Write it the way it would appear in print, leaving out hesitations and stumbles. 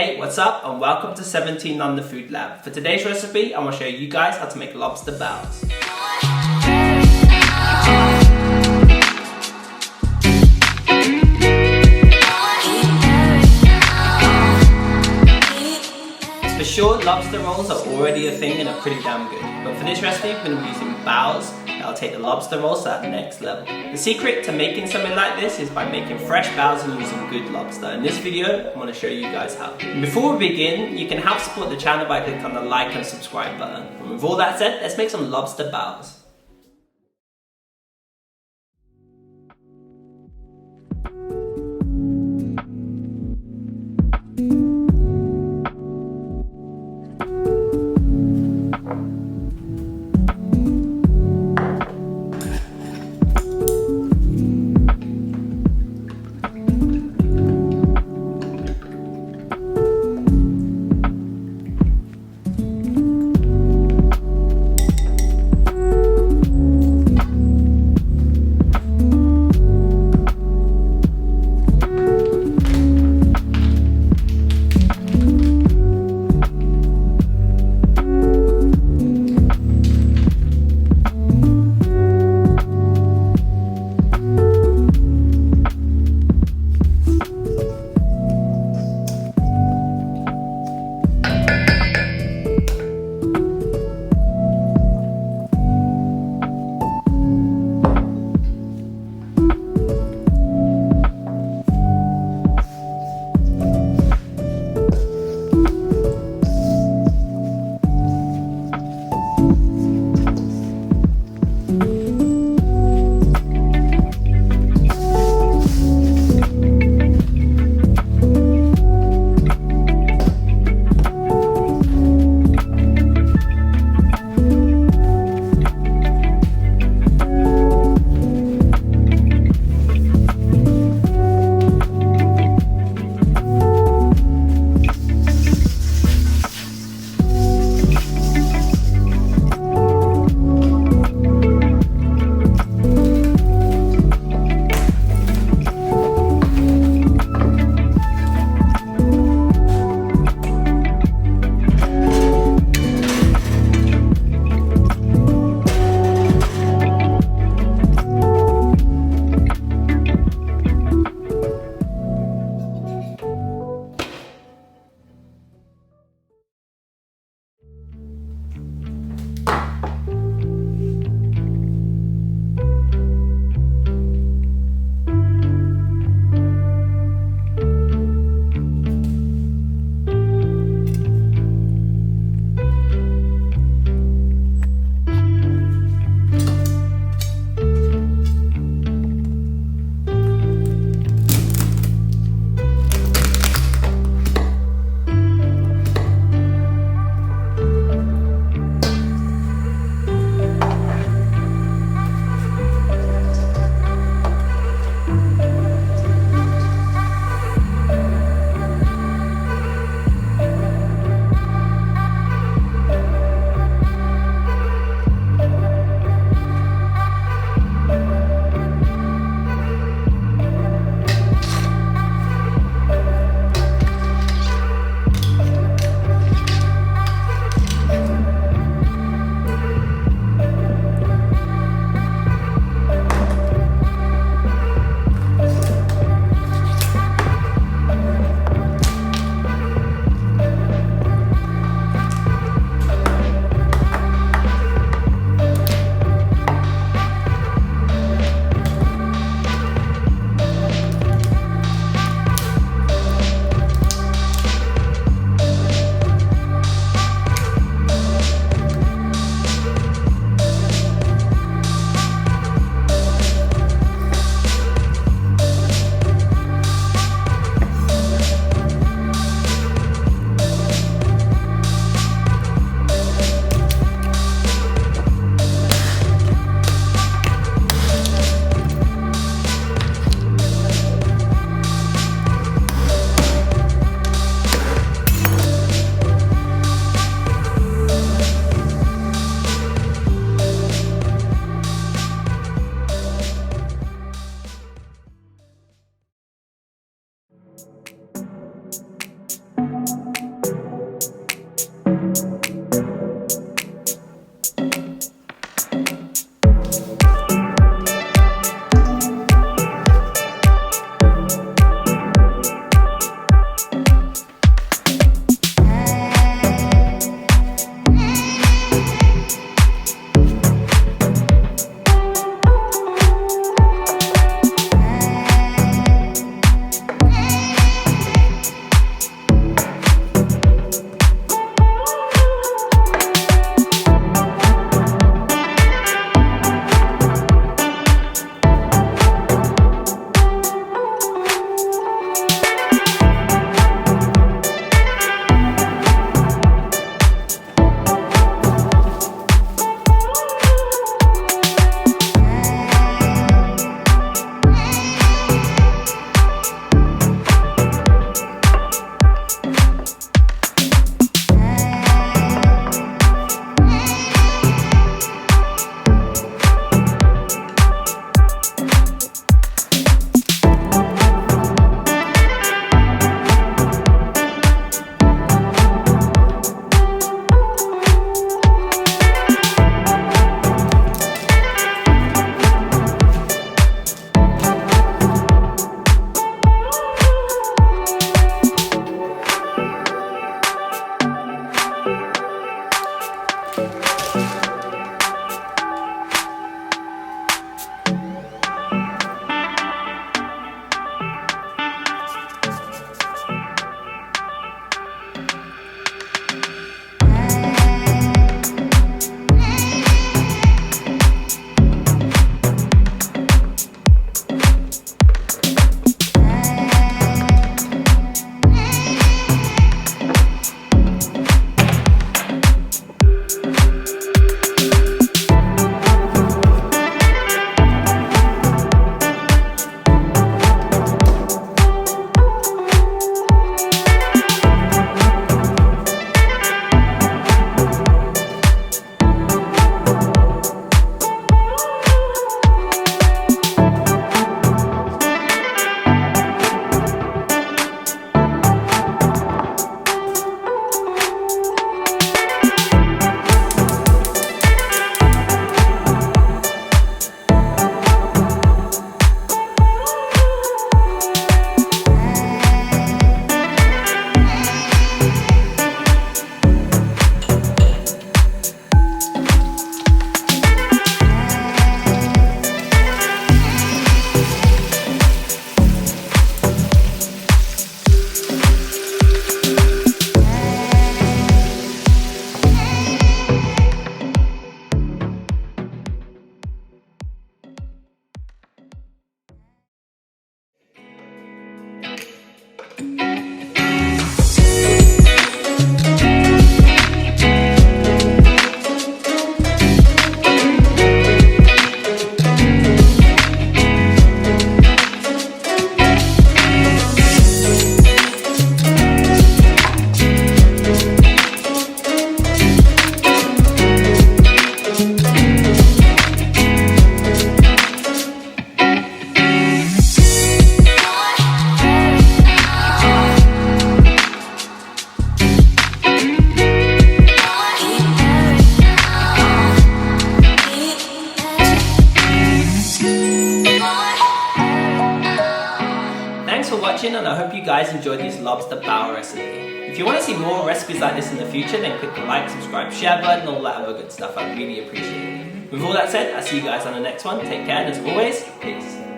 Hey, what's up and welcome to 17 on the Food Lab. For today's recipe, I'm going to show you guys how to make lobster baos. For sure, lobster rolls are already a thing and are pretty damn good. But for this recipe, we're going to be using baos. That'll take the lobster rolls to that next level. The secret to making something like this is by making fresh baos and using good lobster. In this video, I'm going to show you guys how. Before we begin, you can help support the channel by clicking on the like and subscribe button. And with all that said, let's make some lobster baos. you guys enjoyed this lobster bao recipe. If you want to see more recipes like this in the future, then click the like, subscribe, share button, all that other good stuff. I really appreciate it. With all that said, I'll see you guys on the next one. Take care, and as always, peace.